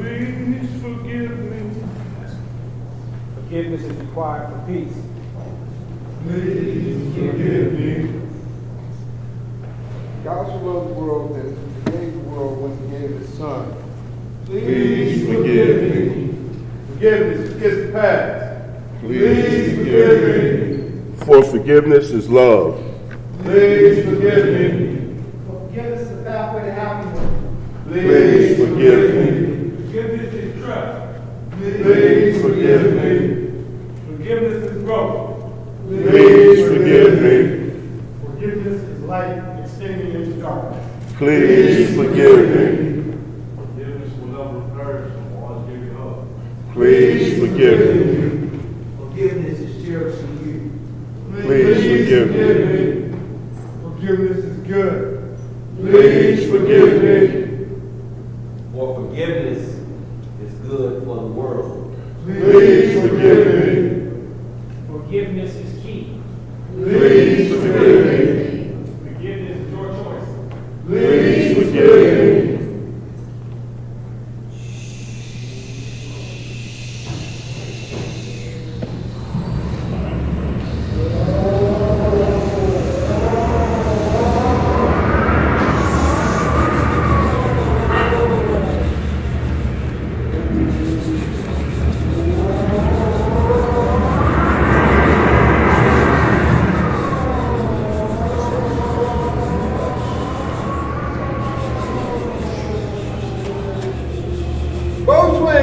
Please forgive me. Forgiveness is required for peace. Please forgive me. God so loved the world that he forgave the world when he gave his son. Please forgive me. Forgiveness gets the past. Please forgive me. For forgiveness is love. Please forgive me. Forgiveness is the pathway to happiness. Please forgive me. Forgiveness is trust. Please forgive me. Forgiveness is growth. Please forgive me. Forgiveness is light extending into darkness. Please forgive me. Forgiveness will never perish and will always give you hope. Please forgive me. Forgiveness is cherishing you. Please forgive me. Forgiveness is good. Please forgive me. For forgiveness is good for the world. Please forgive me. Forgiveness is key. Please forgive me. Forgiveness is your choice. Please forgive me.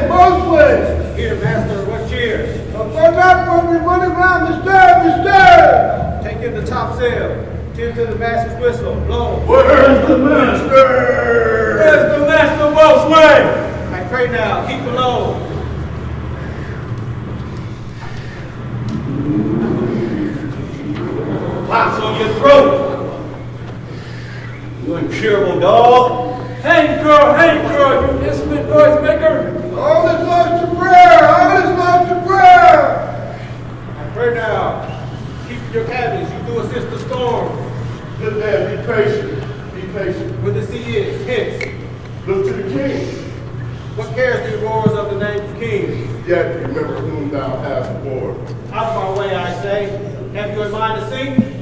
Boatswain! Here, master, what cheer? What's up, folks? Running around, disturb! Take in the top sail. Tend to the master's whistle. Blow. Where's the master? Where's the master boatswain? I pray now, keep below. Wax on your throat. You incurable dog. Hang girl, you insolent noise maker. All is lost to prayer! All is lost to prayer! I pray now, keep your cabins. You do assist the storm. Good man, be patient. Be patient. Where the sea is, hence. Look to the king. What cares the roars of the name of kings? Yet remember whom thou hast born. Out of my way, I say. Have you in mind to sing?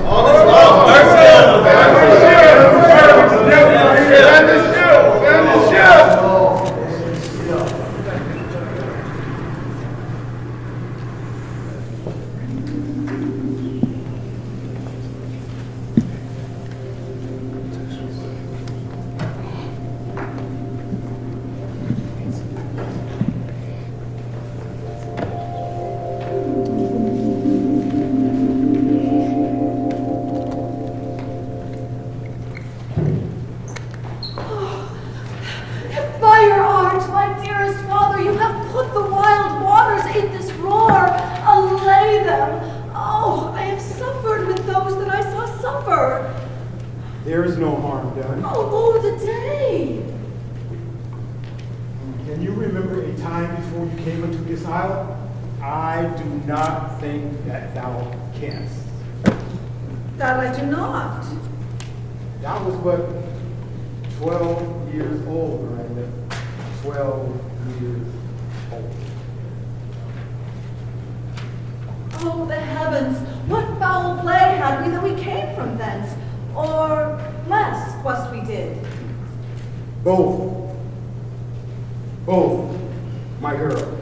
All is lost. Mercy. Stand still. Stand still. By your art, my dearest father, you have put the wild waters in this roar. Allay them. Oh, I have suffered with those that I saw suffer. There is no harm done. Oh, the day. Can you remember a time before you came into this isle? I do not think that thou canst. That I do not. Thou was but 12 years old, Miranda. 12 years old. Oh, the heavens. What foul play had we that we came from thence? Or less, quest we did. Both, my girl.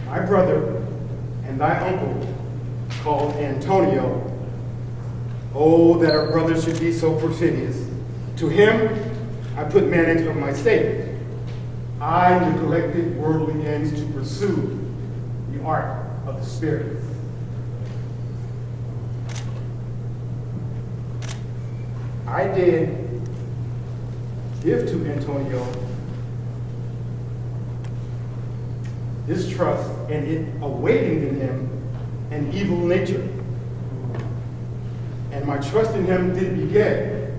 My brother and thy uncle, called Antonio. Oh, that our brother should be so perfidious. To him, I put manage of my state. I neglected worldly ends to pursue the art of the spirits. I did give to Antonio this trust, and it awakened in him an evil nature. And my trust in him did beget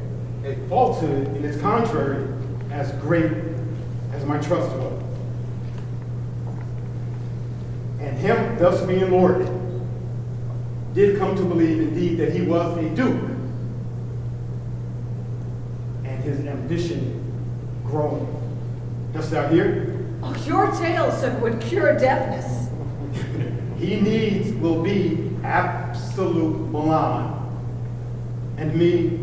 a falsehood in its contrary as great as my trust was. and him thus being lorded, did come to believe indeed that he was a duke, and his ambition growing. Dost thou hear? Oh, your tale, sir, would cure deafness. He needs will be absolute Milan. And me,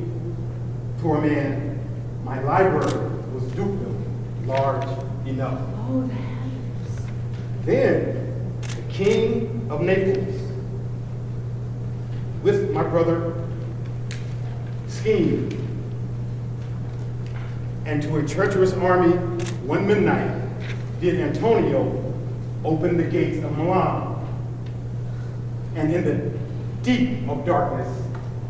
poor man, my library was dukedom large enough. Oh, the heavens. Then the king of Naples, with my brother, schemed, and to a treacherous army one midnight did Antonio open the gates of Milan, and in the deep of darkness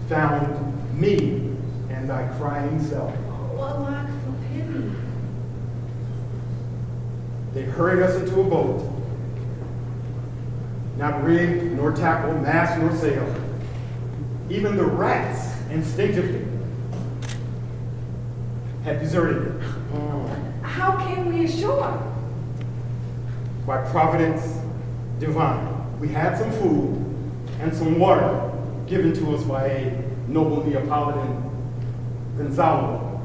found me and thy crying self. Oh, alack for pity. They hurried us into a boat, not rigged, nor tackle, mast, nor sail. Even the rats instinctively had deserted it. How came we ashore? By providence divine. We had some food and some water given to us by a noble Neapolitan Gonzalo,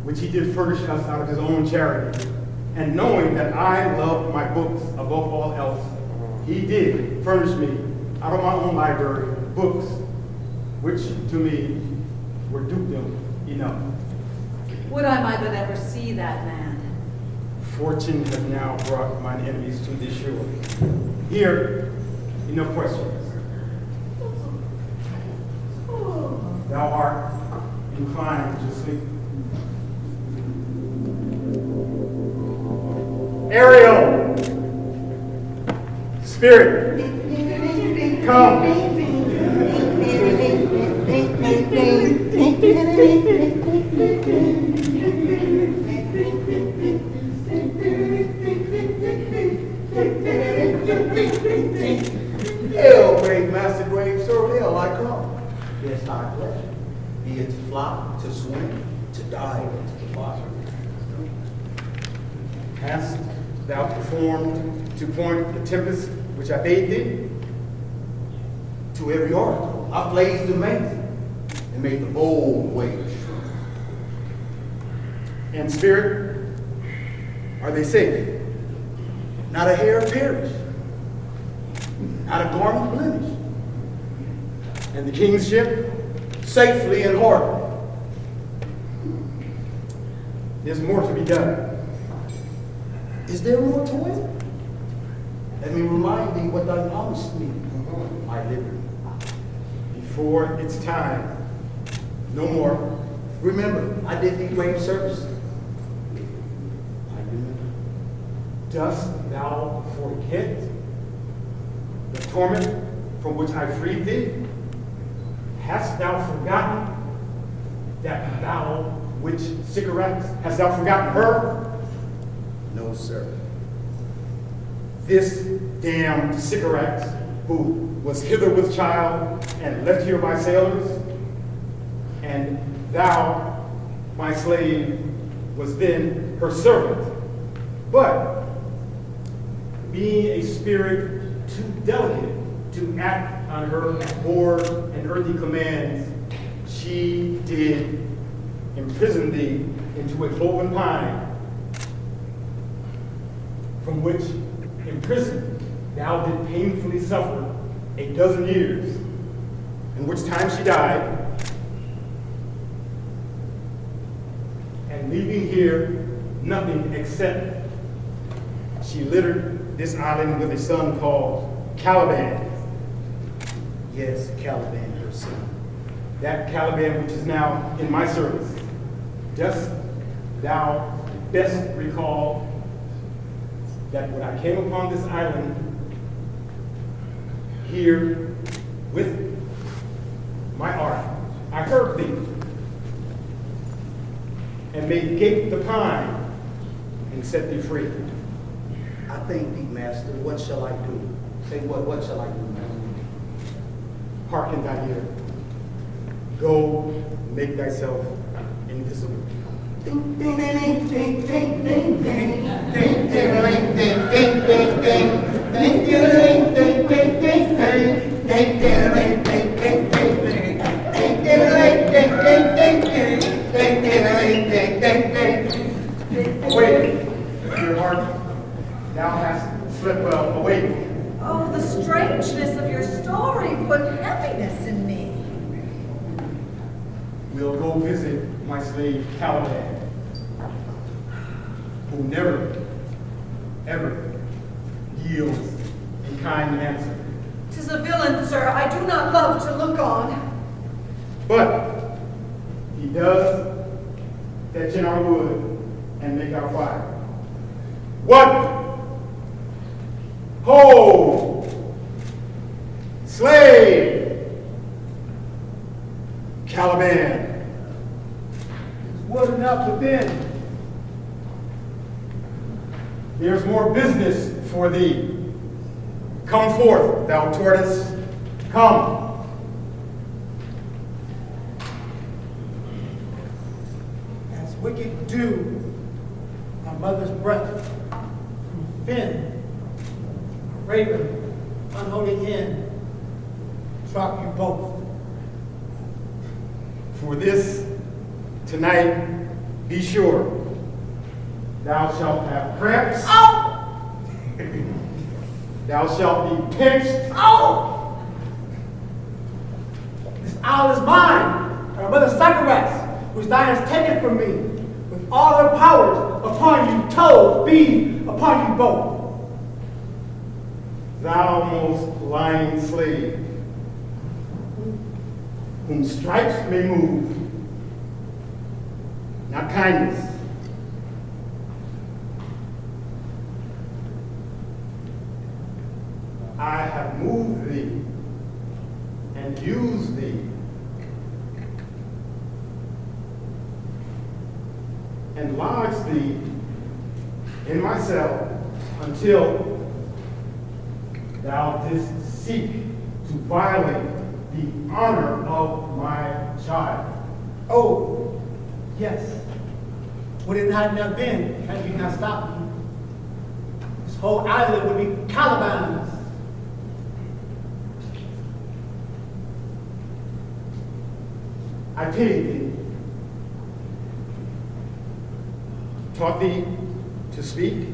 which he did furnish us out of his own charity. And knowing that I loved my books above all else, he did furnish me out of my own library books, which to me were dukedom enough. Would I might but ever see that man. Fortune has now brought mine enemies to this shore. Here, enough questions. Thou art inclined to sleep. Ariel! Spirit! Come! Hail, brave master, brave sir, hail, I come. Yes, thy pleasure. Be it to fly, to swim, to dive into the fire. Hast thou performed to point the tempest which I bade thee? To every oracle, I blazed amazing, and made the bold waves strong. And spirit, are they safe? Not a hair perished, not a garment blemished. And the king's ship? Safely in harbor. There's more to be done. Is there more to it? Let me remind thee what thou promised me, my liberty. Before it's time. No more. Remember, I did thee great service. I remember. Dost thou forget the torment from which I freed thee? Hast thou forgotten that thou which Sycorax? Hast thou forgotten her? No, sir. This damned Sycorax, who was hither with child and left here by sailors, and thou, my slave, was then her servant. But being a spirit too delicate to act on her bored and earthly commands, she did imprison thee into a cloven pine, from which imprisoned thou did painfully suffer a dozen years, in which time she died, and leaving here nothing except she littered this island with a son called Caliban. Yes, Caliban, her son. That Caliban which is now in my service. Dost thou best recall that when I came upon this island here with my art, I heard thee and made gape the pine and set thee free. I thank thee, master. What shall I do? Say what shall I do, master? Hearken thy ear. Go make thyself invisible. Ding, ding, ding, ding, ding, ding, ding, ding, ding, ding, ding, ding, ding, ding, ding, ding, heart, thou hast slept well awake. Oh, the strangeness of your story put heaviness in me. We'll go visit my slave Caliban, who never, ever yields a kind answer. 'Tis a villain, sir, I do not love to look on. But he does fetch in our wood and make our fire. What? Ho! Slave! Caliban. It's wood enough within. There's more business for thee. Come forth, thou tortoise. Come. As wicked dew, my mother's breath, from fin, raven, unholy hen, drop you both. For this tonight, be sure, thou shalt have cramps. Oh! Thou shalt be pinched. Oh! This isle is mine, and our mother Sacraras, which thou hast taken from me, with all her powers upon you, toes, be upon you both. Thou most lying slave, whom stripes may move, not kindness. I have moved thee and used thee, and lodged thee in my cell until thou didst seek to violate the honor of my child. Oh, yes. Would it not have been had you not stopped me? This whole island would be Caliban's. I pity thee, taught thee to speak,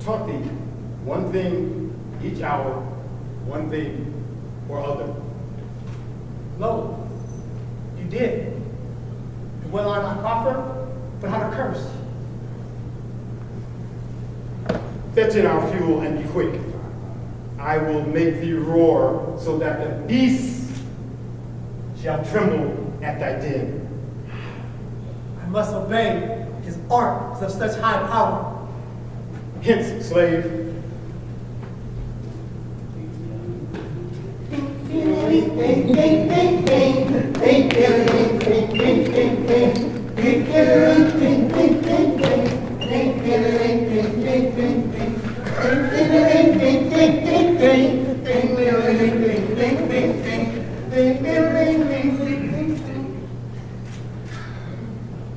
taught thee one thing each hour, one thing or other. Lo, you did. And well I not offer, but how to curse. Fetch in our fuel and be quick. I will make thee roar so that the beasts shall tremble at thy din. I must obey. His art is of such high power. Hence, slave.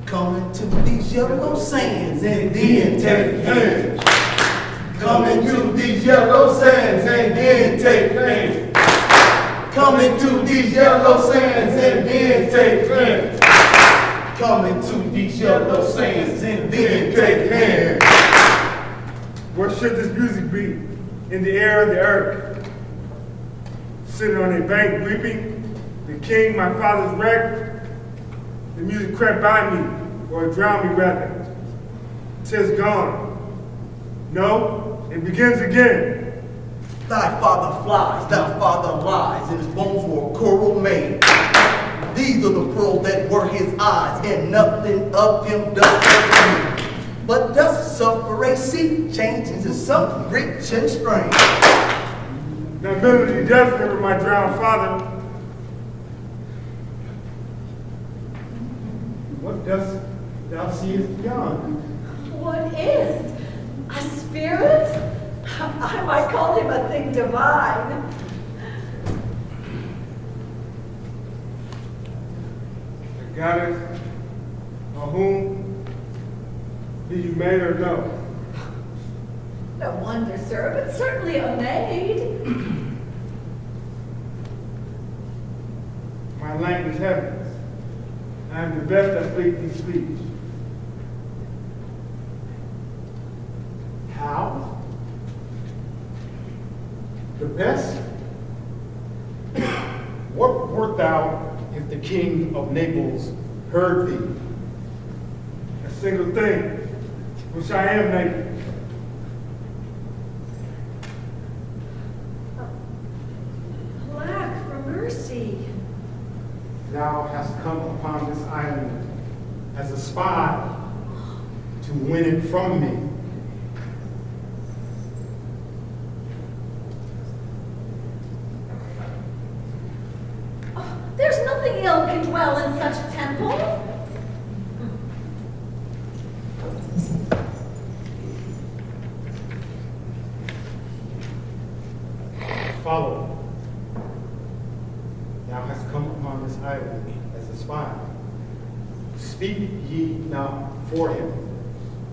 Coming to these yellow sands and then take hands. Coming to these yellow sands and then take hands. Coming to these yellow sands and then take hands. Coming to these yellow sands and then take hands. What should this music be? In the air of the earth. Sitting on a bank weeping, the king, my father's wreck. The music crept by me, or it drowned me rather. 'Tis gone. No, it begins again. Thy father flies, thy father lies, and his bones were a coral made. These are the pearls that were his eyes, and nothing of him does hurt me. But does suffer a sea change into something rich and strange. That melody does remember my drowned father. What dost thou seest beyond? What is? A spirit? I might call him a thing divine. The goddess, or whom did you made or no? No wonder, sir, but certainly a maid. My language heavens. I am the best at speaking speech. How? The best? What wert thou if the king of Naples heard thee? A single thing, which I am naked. Black for mercy. Thou hast come upon this island as a spy to win it from me. There's nothing ill can dwell in such a temple. Follow. Thou hast come upon this island as a spy. Speak ye not for him.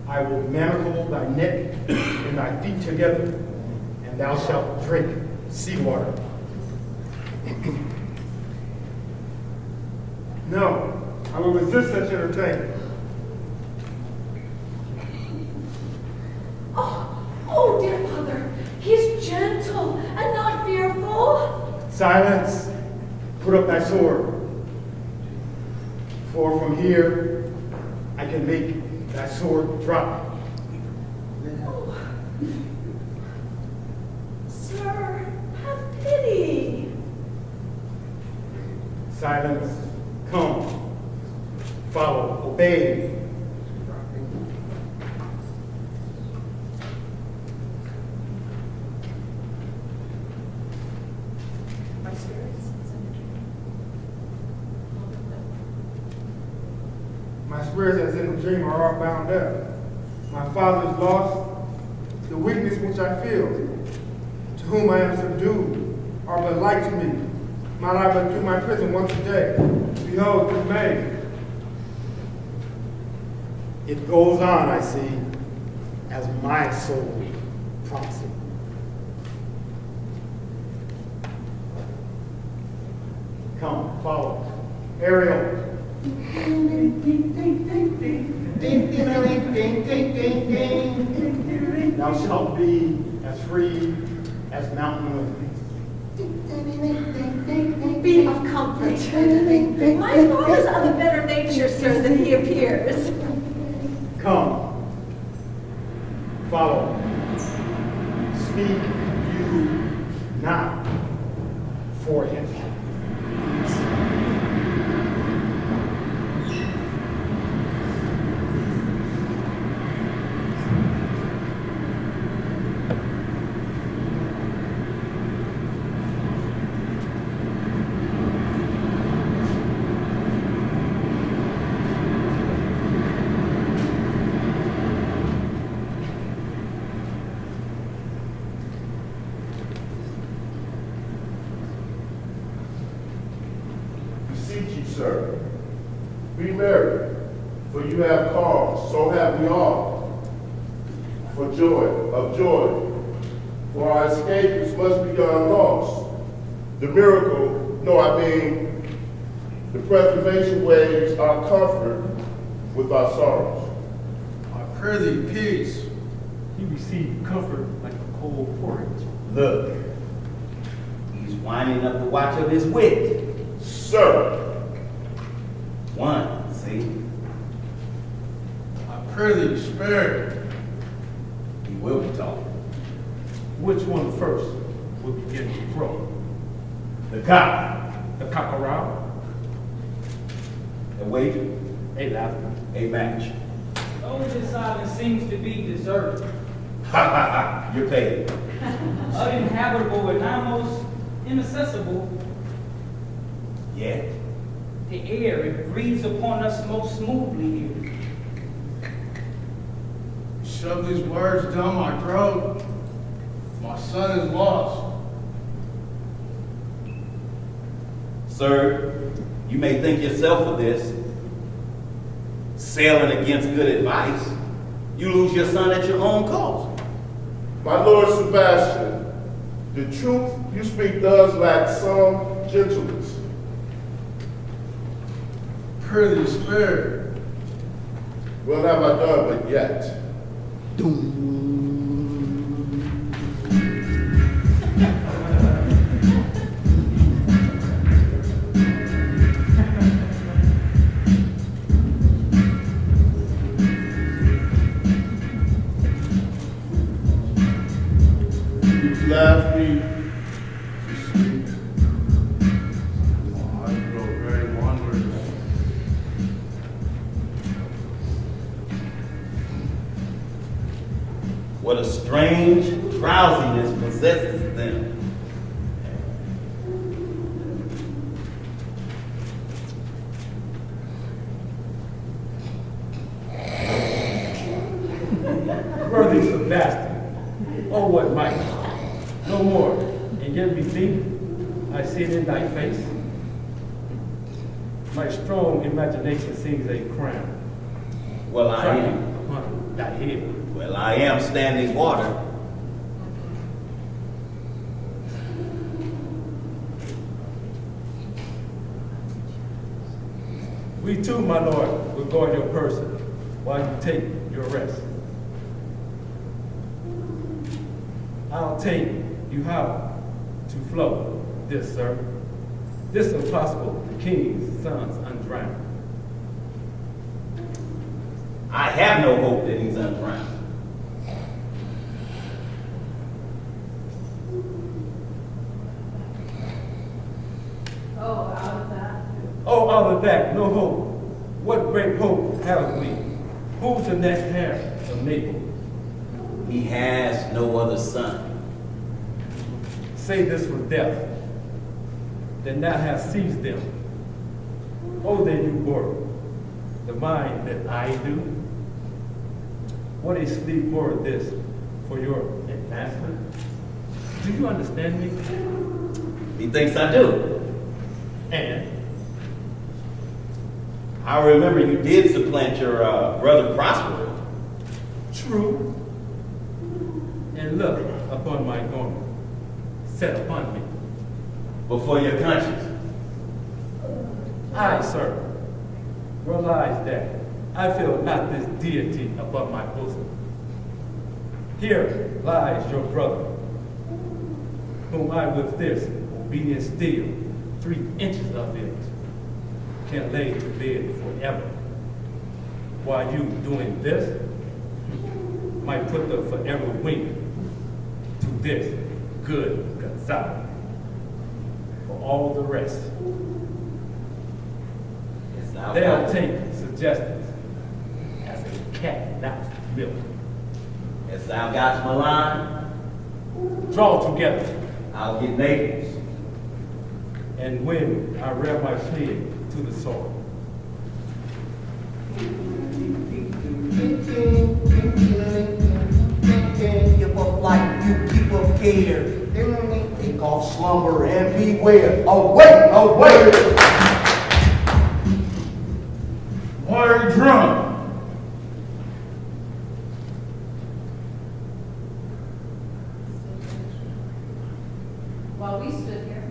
I will manacle thy neck and thy feet together, and thou shalt drink seawater. No, I will resist such entertainment. Oh, dear mother, he's gentle and not fearful. Silence. Put up thy sword. For from here I can make thy sword drop. Oh. Sir, have pity. Silence. Come. Follow. Obey. My spirits. My spirits as in a dream are all bound up. My father is lost. The weakness which I feel, to whom I am subdued, are but light to me. Might I but do my prison once a day. Behold, this May. It goes on, I see, as my soul prompts it. Come, follow. Ariel. Thou shalt be as free as mountain winds. Beam of comfort. My father's of a better nature, sir, than he appears. Come, follow. Speak you not for him. Beseech you, sir, be merry, for you have cause, so have we all, for joy, of joy. For our escape is much beyond loss. The miracle, no, I mean, the preservation waves our comfort with our sorrows. I pray thee peace. You receive comfort like a cold porridge. Look, he's winding up the watch of his wit. Sir, One, see? I pray thee spare. He will be talking. Which one first will begin to crow? The cock, The cockerel, a wager, a laughter. a match. Oh, this island seems to be deserted, Ha ha ha, you're paid. uninhabitable and almost inaccessible. Yet, The air, it breathes upon us most smoothly here. Shove these words down my throat. My son is lost. sir, you may think yourself of this. Sailing against good advice, you lose your son at your own cost. my Lord Sebastian, the truth you speak does lack some gentleness. Pretty spirit. What have I done but yet? You left me to sleep. Oh, I grow very wondrous. What a strange drowsiness possesses them. Worthy Sebastian, oh what might, no more, and yet methink, I see it in thy face. My strong imagination sings a crown. Well, I Crowning am. upon thy head. Well, I am standing water. We too, my lord, will guard your person while you take your rest. I'll take you how to flow this, sir. This impossible, the king's sons undrowned. I have no hope that he's undrowned. Oh, out of that. Oh, out of that, no hope. What great hope have we? Who's the next heir of Nabal? He has no other son. Say this was death, that now has seized them. Oh, they do work, the mind that I do. What a sleep word this for your advancement. Do you understand me? He thinks I do. And I remember you did supplant your brother Prosper. true, and look upon my garment, set upon me. Before your conscience. I, sir, realize that I feel not this deity upon my bosom. Here lies your brother, whom I with this obedient steel, 3 inches of it, can lay to bed forever. While you doing this, might put the forever wink to this good Gonzalo. For all the rest, they'll take suggestions as a cat naps milk. As thou got Milan, Draw together, I'll get Naples. and when I rear my head to the soil, Give up like you keep up care. Take off slumber and beware. Awake, awake. Why are you drunk? While we stood here,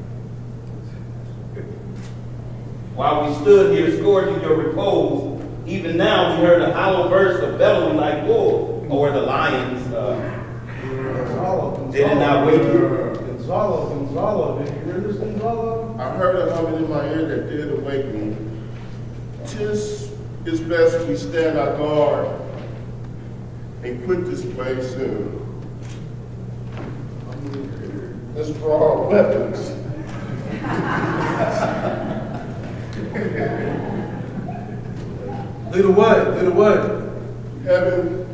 While we stood here scourging your repose, even now we heard a hollow burst of bellowing like wolves, or the lions. Did it not wake you? Gonzalo, did you hear this, Gonzalo? I heard a humming in my ear that did awake me. 'Tis it's best we stand our guard and quit this place soon. Let's draw our weapons. Do the what? Do the what? Heaven,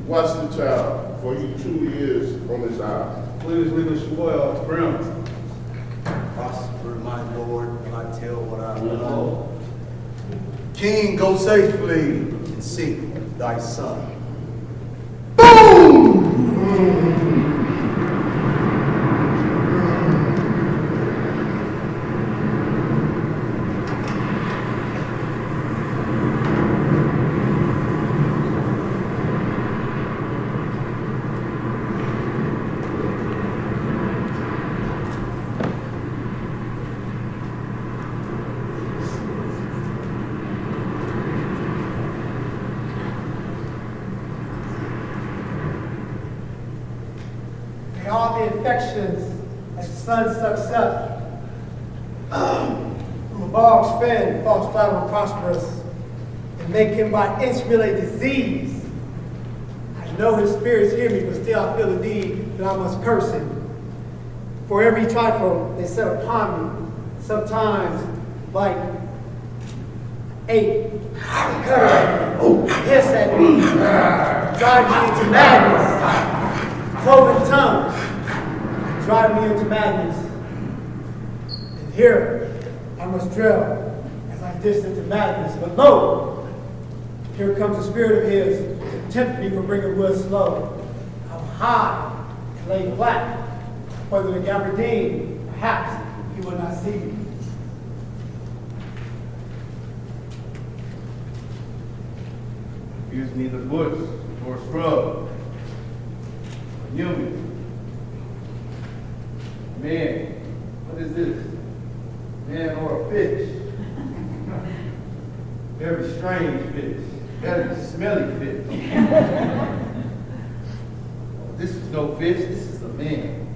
watch the child, for he truly is on his eye. Please leave the spoil ground. Prosper, my Lord, when I tell what I know. King, go safely and seek thy son. off the infections as the sun sucks up. From a bog's fed, false flatterer prosperous, and make him by inch relay disease. I know his spirits hear me, but still I feel the need that I must curse him. For every trifle they set upon me, sometimes like ape, hiss at me, drive me into madness, cloven tongues, drive me into madness. And here I must drill as I diss into madness. But lo, here comes the spirit of his to tempt me for bringing wood slow. I'm high and lay flat, whether the gabardine, perhaps he will not see me. Here's neither bush nor scrub, human. Man, what is this? Man or a fish? Very strange fish, very smelly fish. This is no fish, this is a man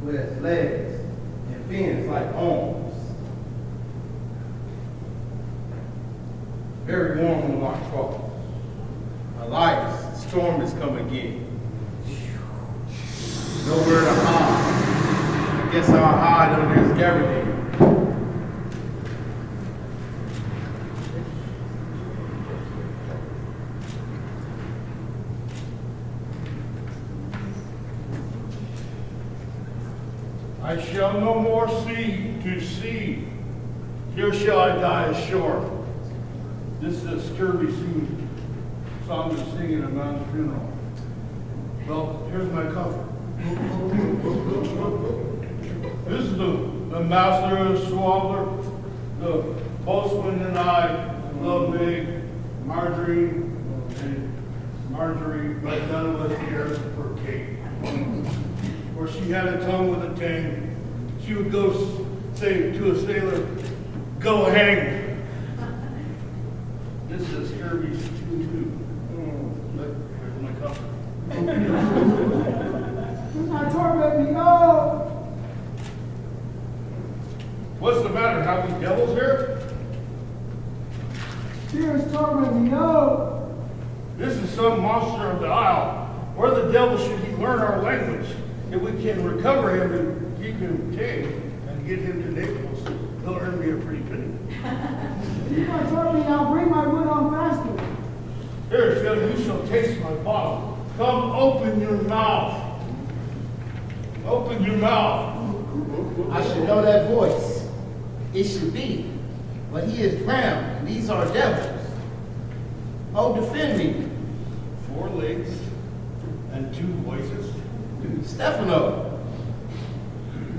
who has legs and fins like arms. Very warm on my trough. Elias, the storm has come again. Nowhere to hide. I guess I'll hide under his gabardine. I shall no more see to sea. Here shall I die ashore. This is a scurvy song to sing at a man's funeral. Well, here's my comfort. This is the master of the swaddler, the boatswain and I love Meg, Marjorie, but none of us cares for Kate. For she had a tongue with a tang. She would go say to a sailor, "Go hang." This is a scurvy too. Look, here's my comfort. Do not torment me, no! What's the matter? Have we devils here? Tears torment me, no! This is some monster of the isle. Where the devil should he learn our language? If we can recover him and keep him tame and get him to Naples, he'll earn me a pretty penny. If you not torment me, I'll bring my wood on faster. Here, Phil, you shall taste my bottle. Come, open your mouth. Open your mouth. I should know that voice. It should be. But he is drowned, and these are devils. Oh, defend me. 4 legs and 2 voices. Stefano.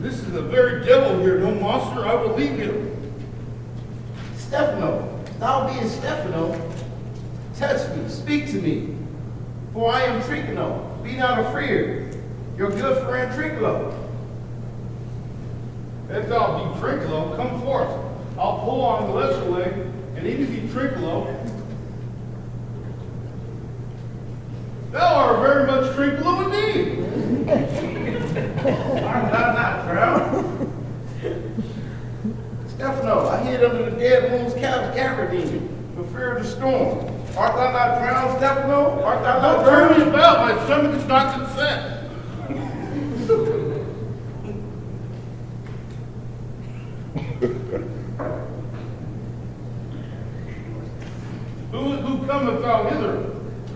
This is the very devil here, no monster. I will leave him. Stefano. Thou being Stefano, touch me, speak to me. For I am Tricolo. Be not afraid. Your good friend Tricolo. If thou be Trinculo, come forth. I'll pull on the lesser leg, and even if you Trinculo, thou art very much Trinculo indeed. Art thou not proud? Stefano, I hid under the dead woman's gabardine for fear of the storm. Art thou not proud, Stefano? Art thou not Don't turn proud? me about. My stomach is not consent. Who cometh thou hither?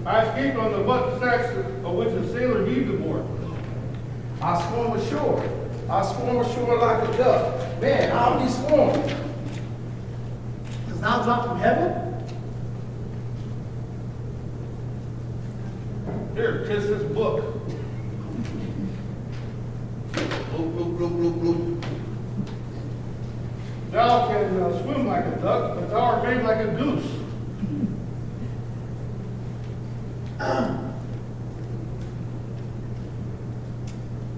I escaped on the butt sacks of which a sailor heaved aboard. I swam ashore. I swam ashore like a duck. Man, I'll be swarmed. Does thou drop from heaven? Here, kiss this book. Bloop, bloop, bloop, bloop, bloop. Thou can swim like a duck, but thou art made like a goose.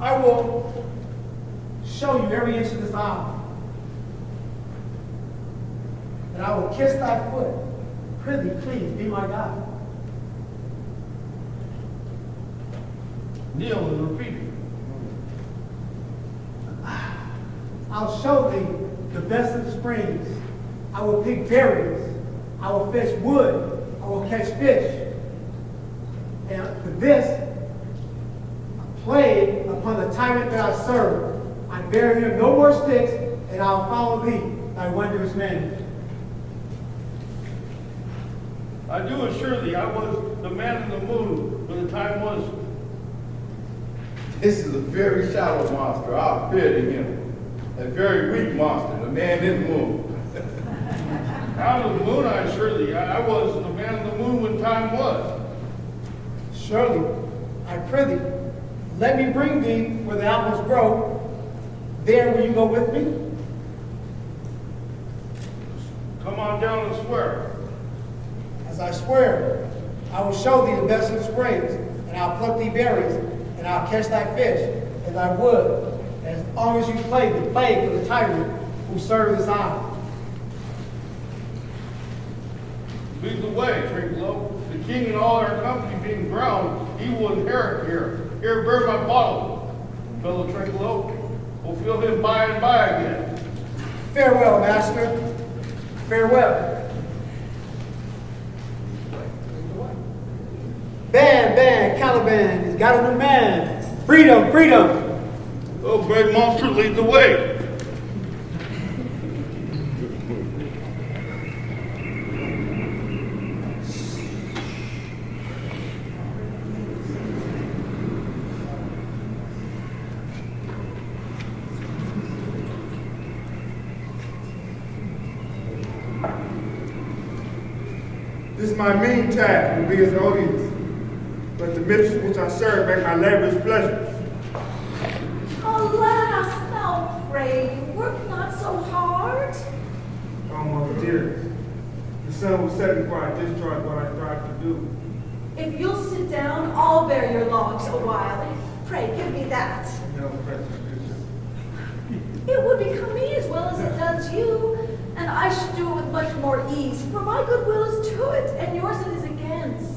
I will show you every inch of this island. And I will kiss thy foot. Prithee, please, be my God. Kneel and repeat it. I'll show thee the best of the springs. I will pick berries. I will fetch wood. I will catch fish. And for this, a plague upon the tyrant that I serve. I bear him no more sticks, and I'll follow thee, thy wondrous man. I do assure thee, I was the man in the moon when the time was. This is a very shallow monster. I feared him. A very weak monster, the man in the moon. Out of the moon, I assure thee, I was the man in the moon when time was. Surely, I prithee, let me bring thee where the apples grow. There will you go with me? Come on down and swear. As I swear, I will show thee the best of the springs, and I'll pluck thee berries, and I'll catch thy fish, and thy wood, as long as you play the plague for the tyrant who serves his eye. Lead the way, Trinklow. The king and all our company being drowned, he will inherit here. Here, bear my bottle, fellow Trinklow. We'll feel him by and by again. Farewell, master. Farewell. Ban, Caliban, he's got a new man. Freedom, freedom. Oh, great monster, lead the way. This my mean task will be as odious, but the mistress which I serve make my labors pleasure. Alas, thou pray, work not so hard. Oh, my dearest, the sun will set before I discharge what I strive to do. If you'll sit down, I'll bear your logs a while. Pray, give me that. No, precious Bishop. It would become me as well as it does you, and I should do it with much more ease, for my goodwill is to it, and yours it is against.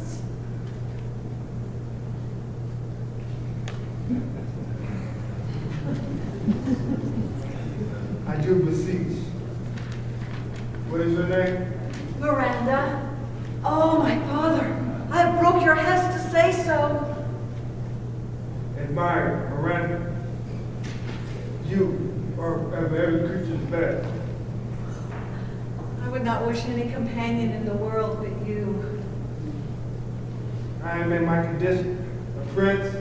I do beseech. What is your name? Miranda. Oh, my father, I broke your hest to say so. Admire, Miranda. You are of every creature's best. I would not wish any companion in the world but you. I am in my condition, a prince,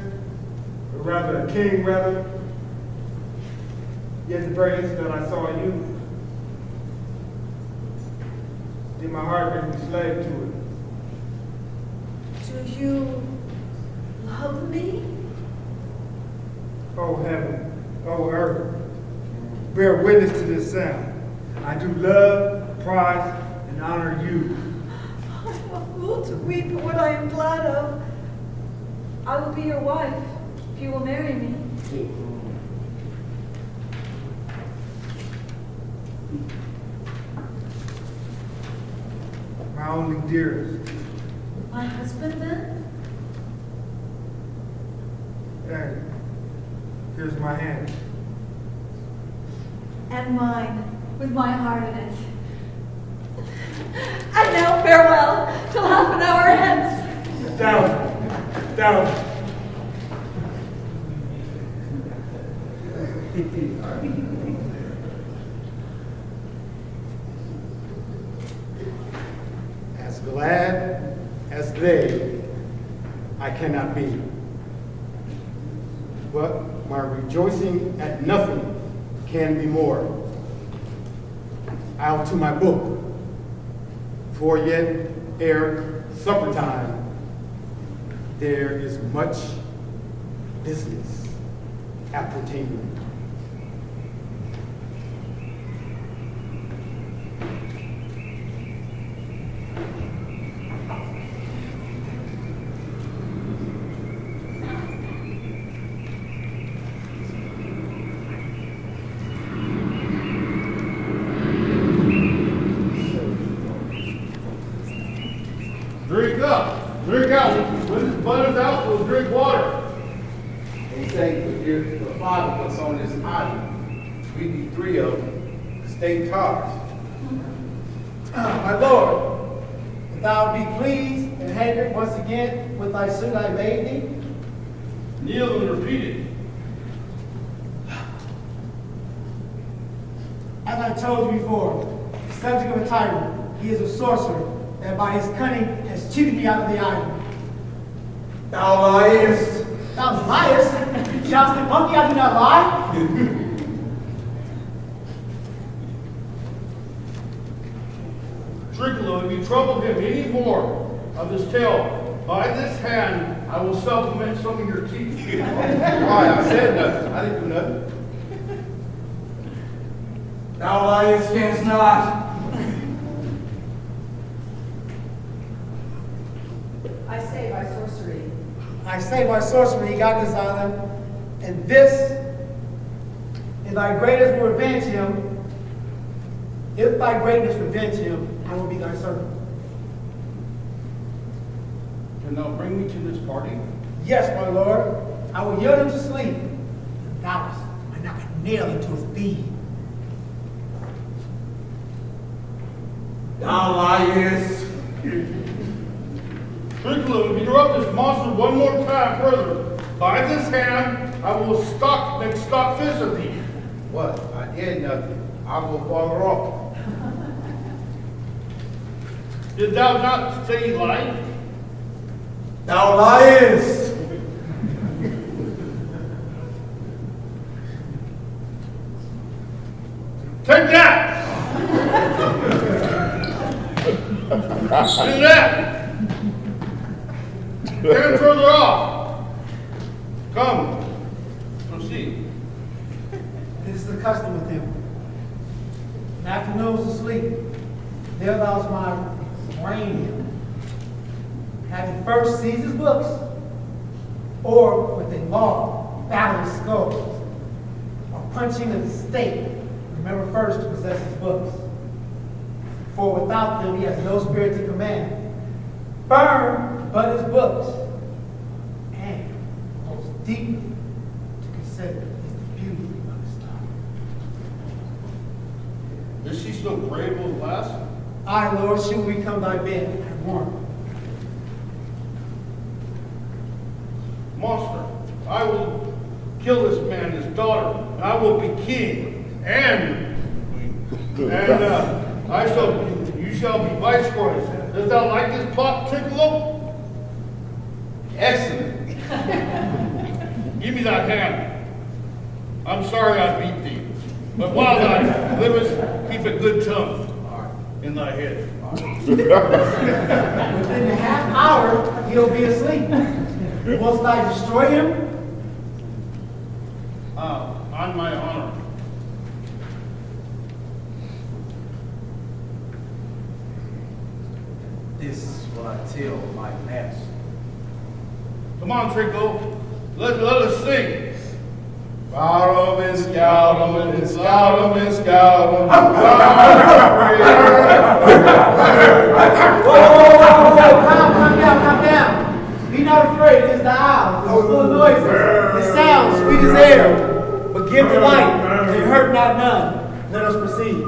or rather a king, rather. Yet the very instant that I saw you, did my heart make me slave to it. Do you love me? Oh heaven, oh earth, bear witness to this sound. I do love, prize, and honor you. I'm a fool to weep at what I am glad of. I will be your wife if you will marry me. My only dearest. My husband then? And here's my hand. And mine, with my heart in it. And now farewell, till half an hour hence. Down. As glad as they, I cannot be. But my rejoicing at nothing can be more. Out to my book, for yet ere supper time, there is much business appertaining. Drink out. When this butters out, we'll drink water. They say the father was on this island. We need 3 of them. Stay tops. My lord, if thou be pleased and hankered once again with thy suit I made thee, Kneel and repeat it. as I told you before, the subject of a tyrant, he is a sorcerer that by his cunning has cheated me out of the island. Thou liest. Thou liest, you jousting monkey, I do not lie. Trinculo, if you trouble him any more of his tale, by this hand I will supplement some of your teeth. Why, I said nothing. I didn't do nothing. Thou liest, canst not. I say by sorcery. I say by sorcery he got this island, and this, if thy greatness will revenge him, if thy greatness revenge him, I will be thy servant. And now bring me to this party. Yes, my lord, I will yield him to sleep. And doubtless, I knock a nail into his bead. Thou liest. Trinculo, if you interrupt this monster one more time further, by this hand I will make stockfish of thee. What? I did nothing. I will farther off. Did thou not say he lied? Thou liest. Take that! Do that! Stand further off. Come. Proceed. This is the custom with him. In afternoons asleep, there thou's my brain him. Having first seized his books, or with a long battle of skulls, or punching at the stake, remember first to possess his books. For without them he has no spirit to command. Burn but his books, and most deeply to consider is the beauty of his thought. Is she so brave as last? I, Lord, she will become thy bed, I warn. Monster, I will kill this man, his daughter, and I will be king. And you shall be viceroy. Does thou like this plot, Trinculo? Excellent. Give me that hand. I'm sorry I beat thee. But while thou livest, keep a good tongue in thy head. Within a half hour, he'll be asleep. Wilt thou destroy him? On my honor. This will I tell my master. Come on, Trinco. Let us sing. Scout 'em and scout 'em and scout 'em and scout 'em. Calm down. Be not afraid. It is the owl. It is full of noises. It sounds sweet as air. But give delight, and hurt not none. Let us proceed.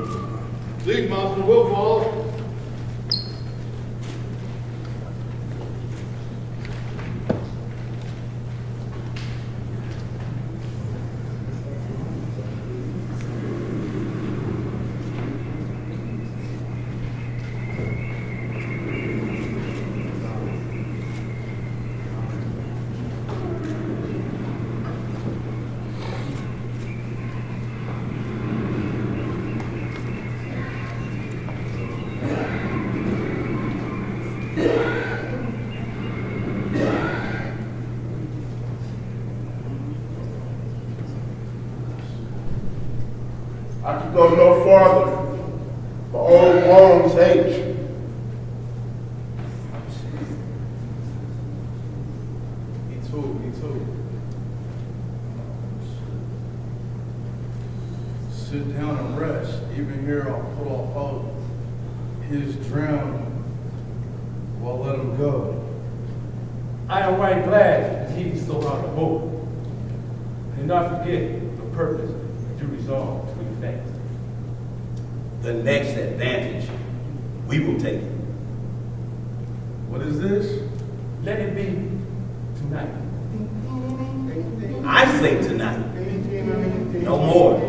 Lead, Master, we'll follow. I could go no farther. My old bones ache. Me too. Sit down and rest. Even here I'll put off hope. His drowning. Well, let him go. I am right glad that he is so out of boat. And not forget the purpose that you resolved. next? The next advantage, we will take it. What is this? Let it be tonight. I say tonight. No more.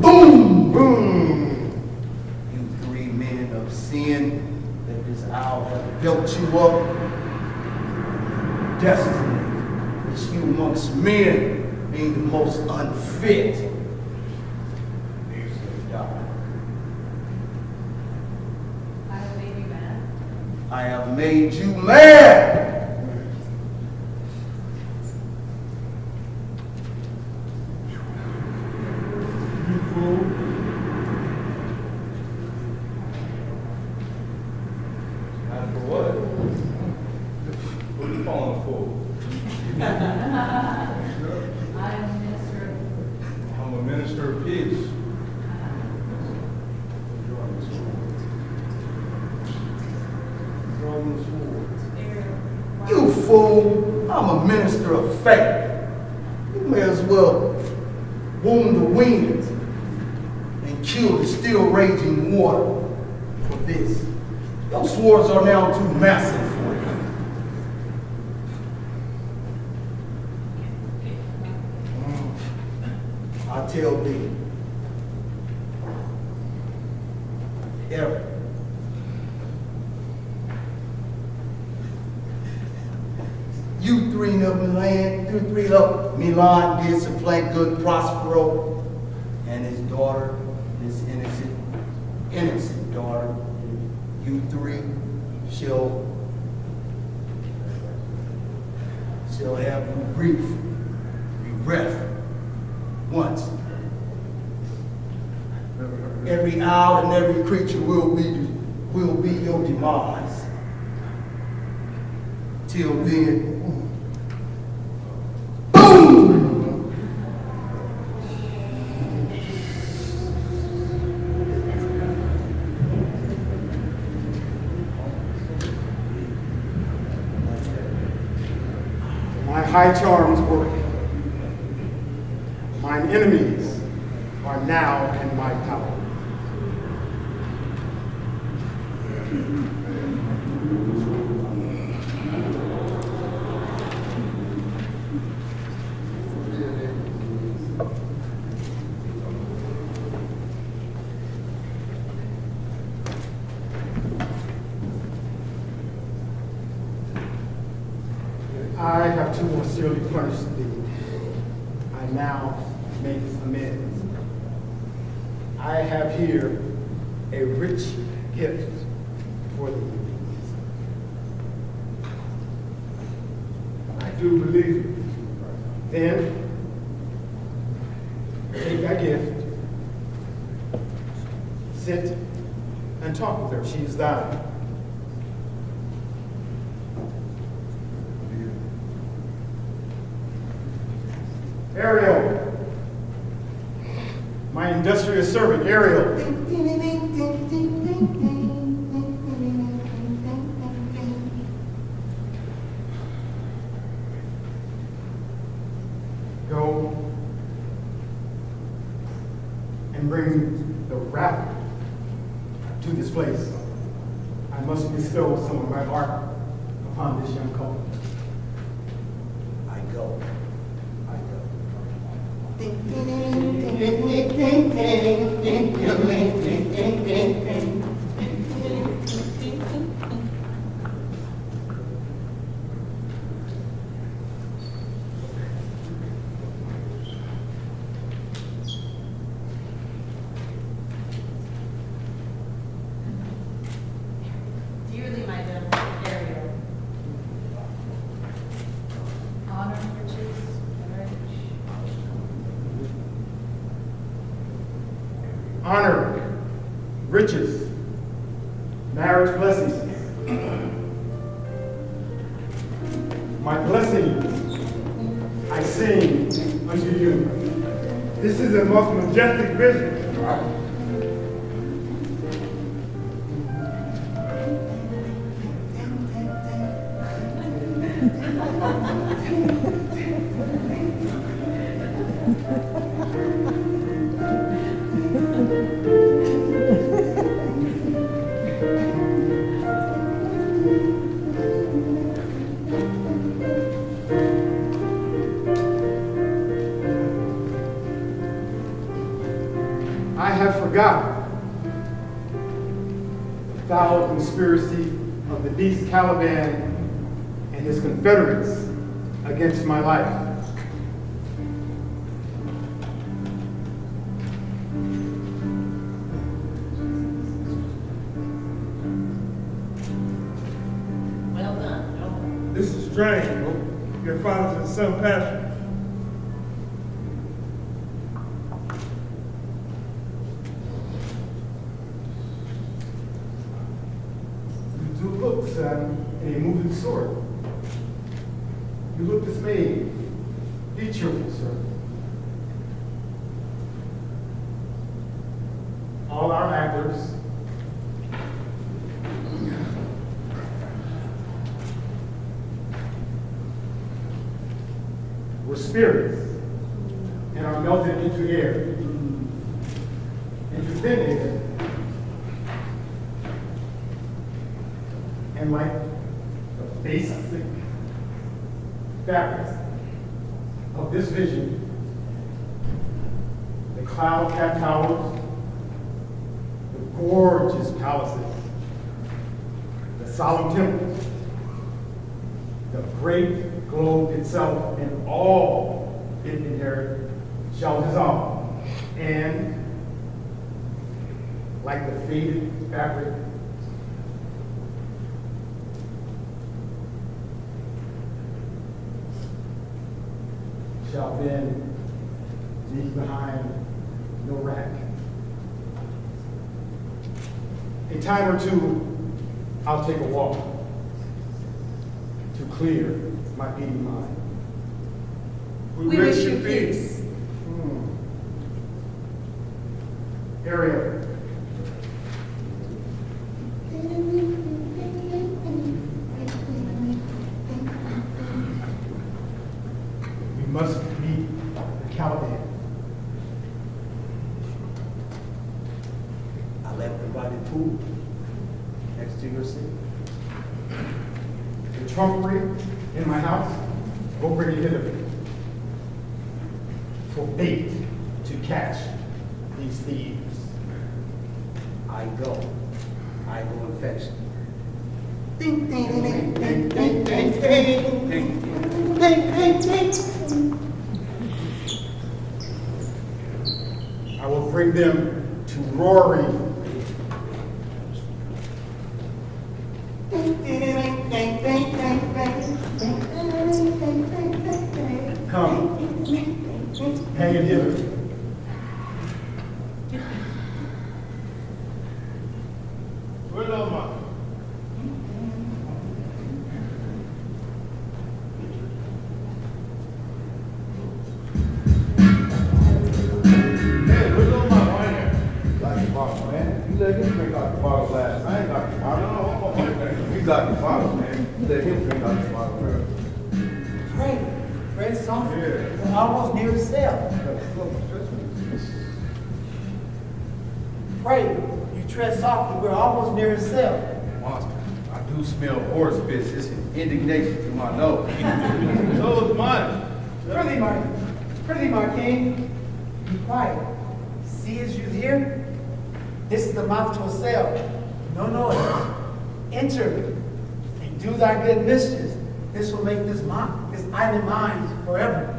Boom! Boom! You three men of sin that this hour have built you up. Destiny is you amongst men being the most unfit. I have made you mad. I have made you mad. You fool. Not for what? Who you calling a fool? I am minister of I'm a minister of peace. Drawing the sword. air. You fool. I'm a minister of faith. You may as well wound the wind and kill the still raging water for this. Those swords are now too massive for you. I tell thee, ever. You three of Milan did supplant good Prospero and his daughter, his innocent daughter. You three shall have brief bereft once. Every owl and every creature will be your demise. Till then, boom! My high charms work. Mine enemies are now in my power. I have too more severely punished thee. I now make amends. I have here a rich gift for thee. I do believe you. Then, take that gift, sit and talk with her. She is thine. Ariel, my industrious servant, Ariel. Go and bring the rabbit to this place. I must bestow some of my art upon this young couple. I go. Dearly, my devil, Ariel. Honor, riches, courage. Honor, riches, marriage blessings. My blessings I sing unto you. This is a most majestic vision. have forgotten the foul conspiracy of the beast Caliban and his confederates against my life. Well done. This is strange. Your father's and son pastor. You do look, son, a moving sword. You look dismayed. Be cheerful, sir. All our actors were spirits and are melted into air, into thin air, and like the basic fabrics of this vision, the cloud-capped towers, the gorgeous palaces, the solemn temples, the great globe itself, and all it inherit shall dissolve, and like the faded fabric shall then leave behind no rack. A time or two, I'll take a walk to clear my beating mind. We wish you peace. Ariel. We must meet the Caliban. I left the body pool next to your seat. The trumpery in my house, go bring it hither. For bait to catch these thieves. I go and fetch it. Ding, ding, ding, ding, ding, ding, ding, ding, ding, ding, ding. I will bring them to Rory. Come, hang it hither. Where's all my? Hey, where's all my wine at? Got the bottle, man. You let him drink out the bottle last. I ain't got the bottle. You got the bottle, man. You let him drink out the bottle first. Pray softly. Yeah. We're almost near the cell. Pray, you tread softly. We're almost near the cell. Monster. I do smell horse piss. It's an indignation to my nose. So is mine. Prithee, my king, be quiet. See as you hear? This is the mouth to a cell. No noise. Enter and do thy good mischief. This will make this island mine forever.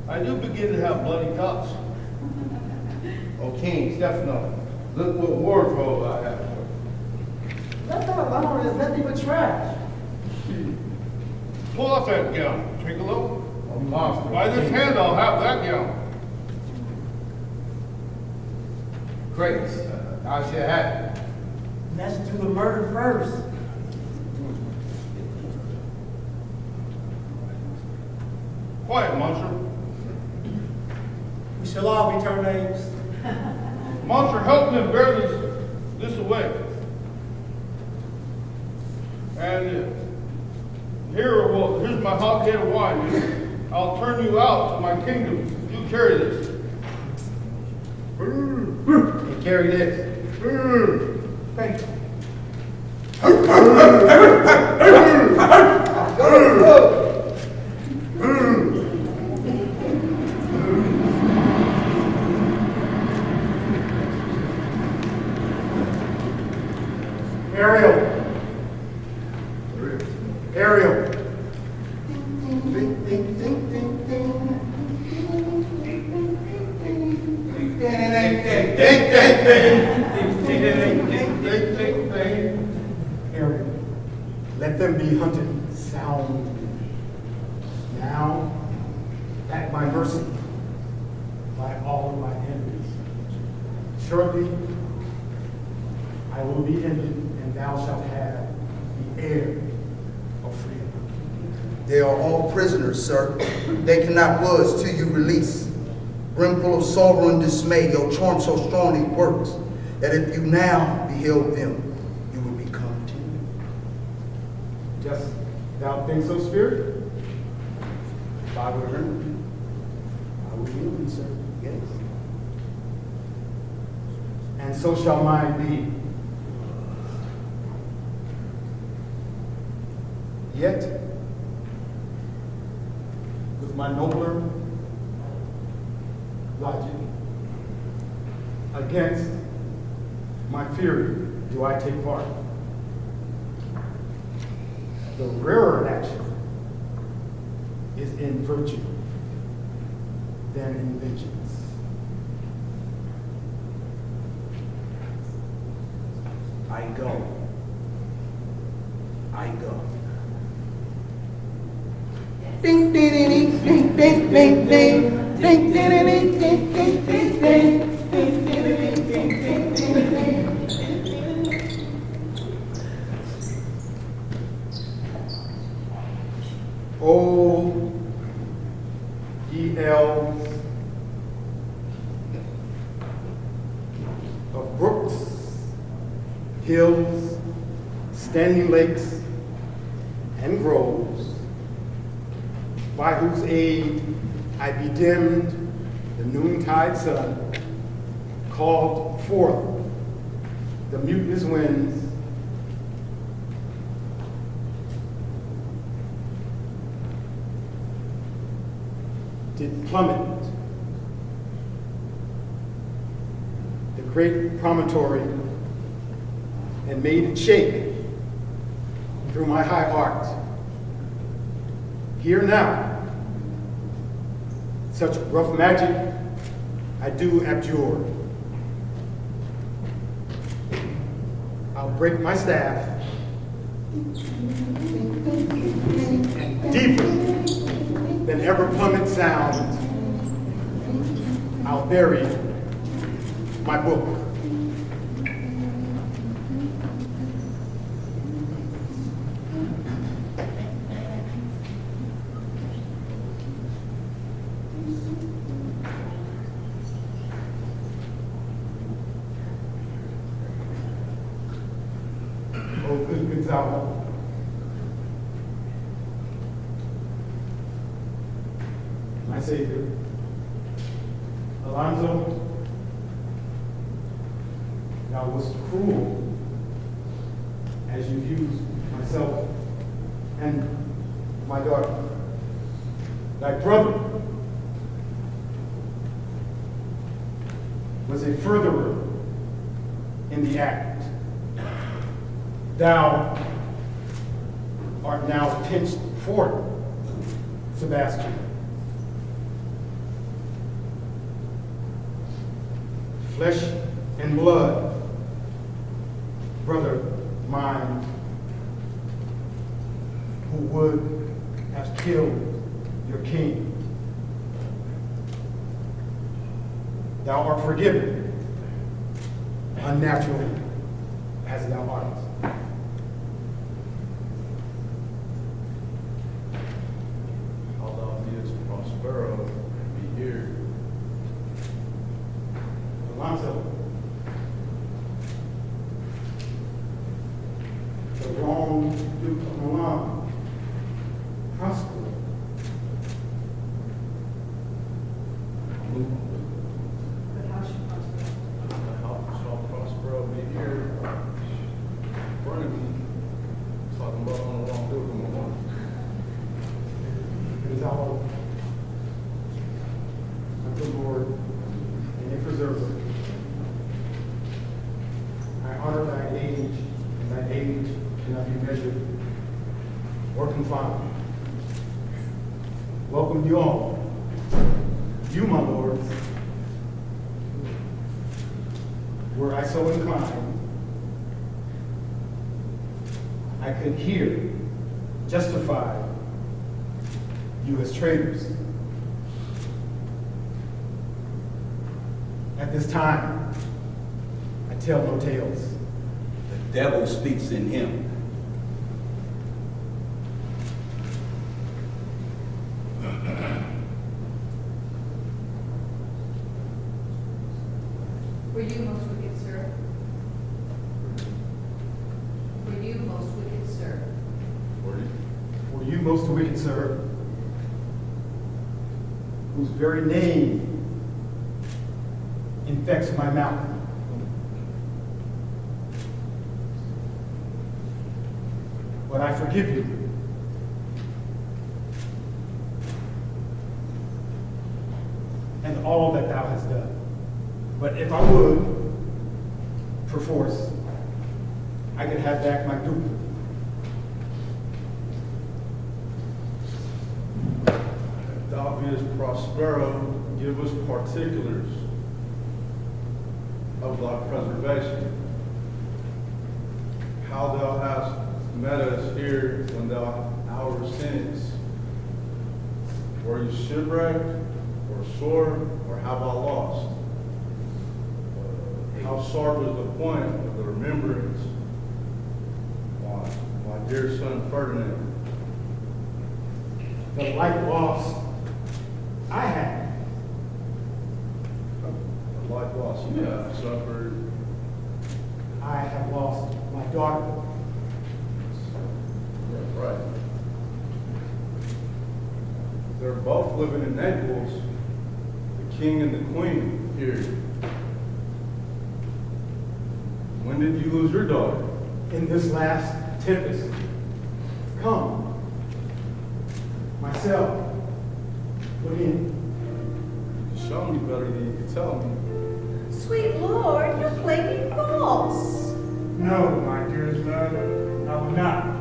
I do begin to have bloody thoughts. Oh, King, Stefano, look what wardrobe I have for you. Let that alone. There's nothing but trash. Pull off that gown, Trinkalo. A monster. By this hand, I'll have that gown. Great. I should have it. Let's do the murder first. Quiet, monster. We shall all be turned names. Monster, help me bear this away. And here's my hot head of wine. I'll turn you out to my kingdom. You carry this. And carry this. Thank you. Ding, ding, ding, ding, ding. Aaron, let them be hunted soundly. Now, at my mercy, by all of my enemies. Shortly, I will be ended, and thou shalt have the air of freedom. They are all prisoners, sir. They cannot budge till you release. Brimful of sorrow and dismay, your charm so strongly works that if you now beheld them, you would become too. Just thou think so, Spirit? If I would remember, I would heal thee, sir. Yes. And so shall mine be. Yet, with my nobler logic, against my fury do I take part. The rarer action is in virtue than in vengeance. I go. I go. Ding, ding, ding, ding, ding, ding, ding, ding, ding, ding, ding, ding, ding, ding, ding, ding, ding, ding, ding. O ye elves of brooks, hills, standing lakes, and groves, by whose aid I bedimmed the noontide sun, called forth the mutinous winds, did plummet the great promontory and made it shake through my high art. Here now, such rough magic I do abjure. I'll break my staff, and deeper than ever plummet sound, I'll bury my book. Oh, good Gonzalo. My Savior, Alonzo, thou wast cruel as you used myself and my daughter. Thy brother was a furtherer in the act. Thou art now pinched forth, Sebastian. Flesh and blood, brother mine, who would have killed your king. Thou art forgiven, unnatural as thou art. All thou didst Prospero be here. Alonzo, the wrong Duke of Milan, Prospero. But how should Prospero? How shall Prospero be here in front of me, talking about on the wrong Duke of Milan? It is all of the Lord and your preserver. I honor thy age, and thy age cannot be measured or confined. welcome you all. You, my lords, were I so inclined, I could here justify you as traitors. At this time, I tell no tales. The devil speaks in him. Were you most wicked, sir? Were you most wicked, sir? For you, most wicked sir, whose very name infects my mouth. But I forgive you. And all that thou hast done. But if I would, perforce, I could have back my duplicate. Thou beest Prospero, give us particulars of thy preservation. How thou hast met us here when thou hour since. Were you shipwrecked, or sore, or have I lost? How sore was the point of the remembrance, my dear son Ferdinand? The like loss I had. The like loss you have suffered. I have lost my daughter. Right. They're both living in Naples, the king and the queen here. When did you lose your daughter? In this last tempest. Come. Myself. Put in. Show me better than you can tell me. Sweet Lord, you play me false. No, my dearest love, I will not.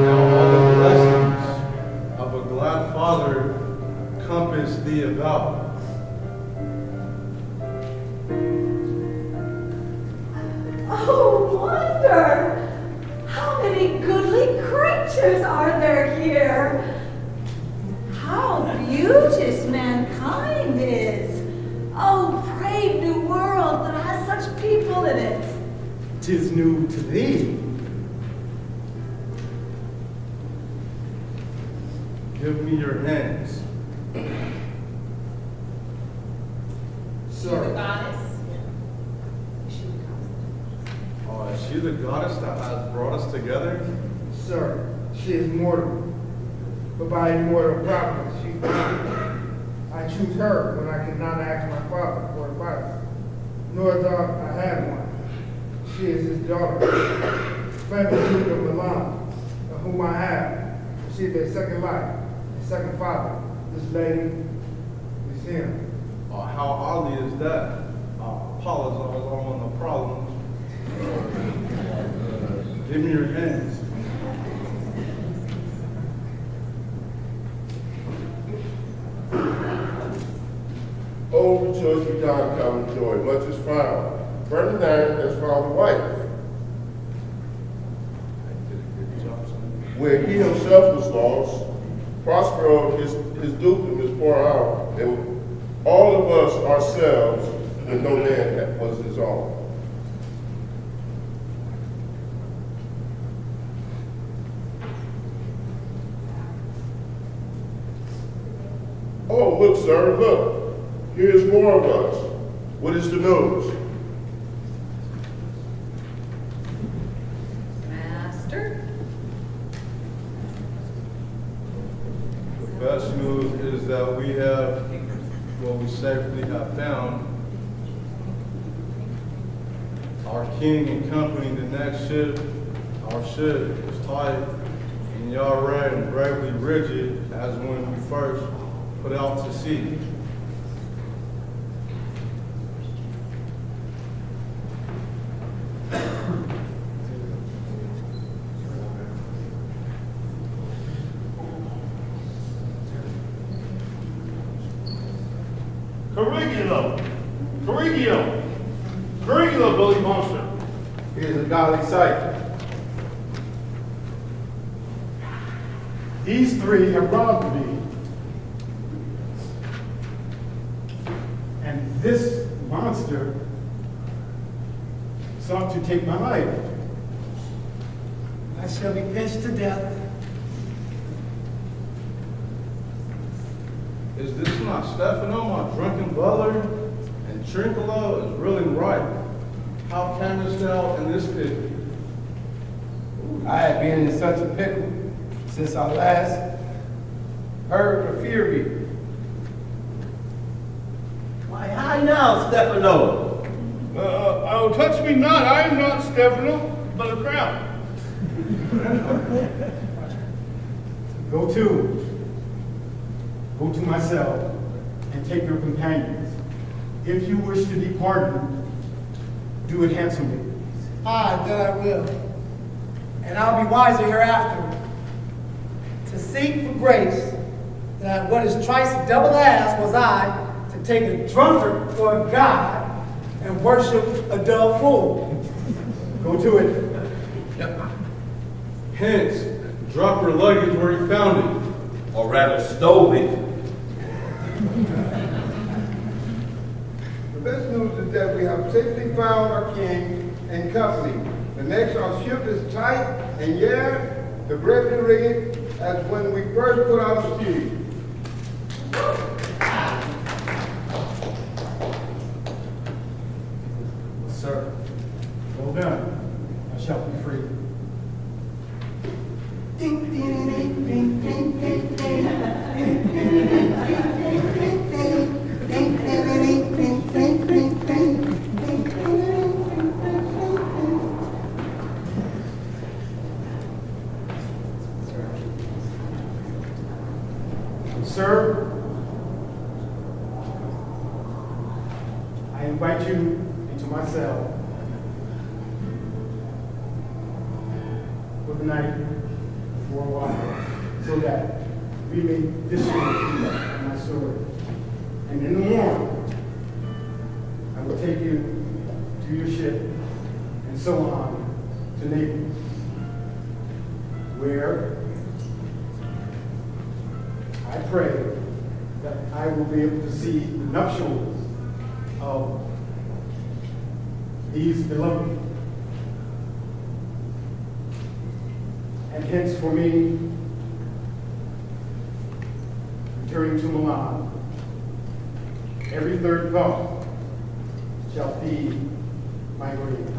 Now all the blessings of a glad father compass thee about. Oh, wonder! How many goodly creatures are there here? How beauteous mankind is! Oh, brave new world that has such people in it! 'Tis new to thee. Give me your hands. Sir. goddess? Oh, is she the goddess that has brought us together? Sir, she is mortal, but by immortal providence, she's mine. I choose her when I cannot ask my father for advice, nor thought I had one. She is his daughter, family Duke of Milan, of whom I have received a second life, a second father. This lady is him. Oh, how oddly is that? I apologize, I don't want no problems. Give me your hands. Oh, rejoice with God, common joy, much is found. Ferdinand has found a wife, where he himself was lost. Prospero, his dukedom is poured out, and all of us ourselves, when no man was his own. Oh, look, sir, look. Here's more of us. What is the news? Master? The best news is that we have what we safely have found. Our king and company, the next ship, our ship is tight and y'all red and bravely rigid as when we first put out to sea. Corrigilo, Billy Monster. It is a godly sight. These three have robbed me. And this monster sought to take my life. I shall be pinched to death. Is this not Stefano, my drunken butler? And Trinculo is really right. How camest thou in this pickle? I have been in such a pickle since I last heard of Fury. Why, hi now, Stefano. Oh, touch me not. I am not Stefano, but a crown. Go to my cell and take your companions. If you wish to be pardoned, do it handsomely. Aye, that I will. And I'll be wiser hereafter to seek for grace that what is twice double ass was I to take a drunkard for a god and worship a dull fool. Go to it. Hence, drop your luggage where you found it. Or rather, stole it. The best news is that we have safely found our king and company. The next, our ship is tight, and yeah, the bravely rigged as when we first put out to sea. Sir, well done. I shall be free. Sir, I invite you into my cell for the night for a while, so that we may discharge my sword. And in the morning, I will take you to your ship and so on to Naples, where I pray that I will be able to see the nuptials of these beloved. And hence for me, returning to Milan, every third thought shall be my grave.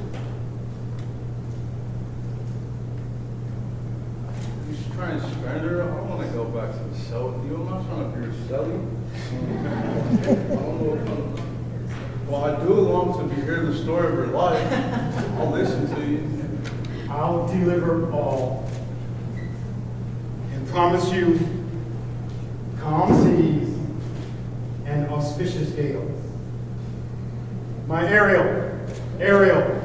You strange stranger, I don't want to go back to the cell with you. I'm not trying to be your cellie. I don't know if I'm... Well, I do long to hear the story of your life. I'll listen to you. I'll deliver all and promise you calm seas and auspicious gales. My Ariel. Ariel,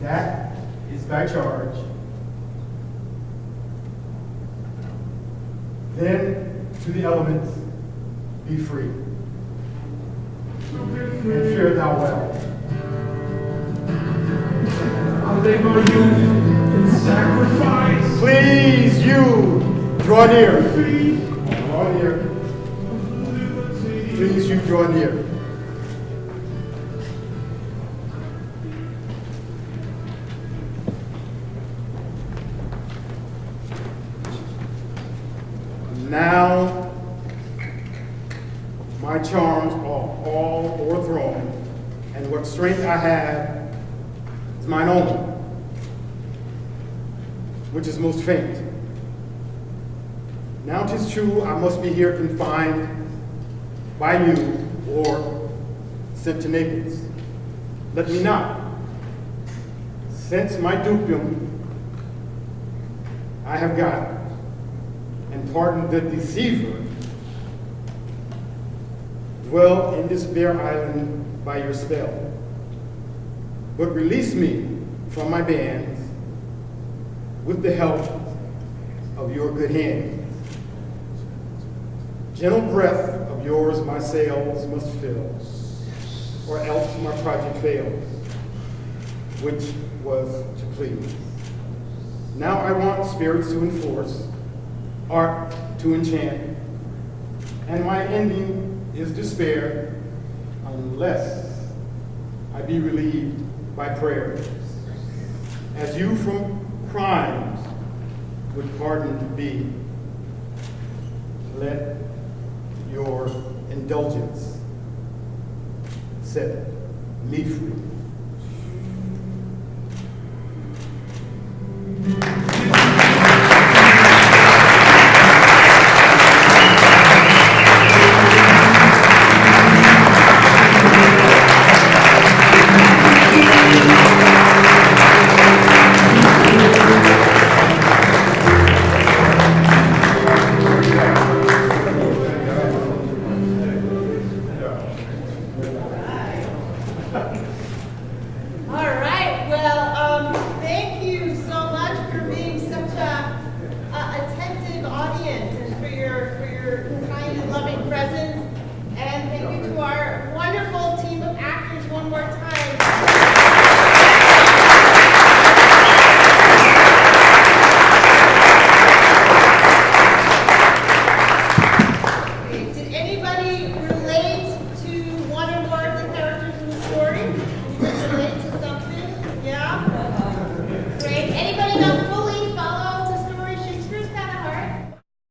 that is thy charge. Then to the elements, be free. And fare thou well. I'll labor you in sacrifice. Please, you, draw near. Draw near. Please, you, draw near. Now, my charms are all o'erthrown, and what strength I have is mine own, which is most faint. Now 'tis true I must be here confined by you or sent to Naples. Let me not. Since my dukedom I have got, and pardon the deceiver, dwell in this bare island by your spell. But release me from my bands with the help of your good hand. Gentle breath of yours my sails must fill, or else my project fails, which was to please. Now I want spirits to enforce, art to enchant, and my ending is despair, unless I be relieved by prayer. As you from crimes would pardoned be, let your indulgence set me free.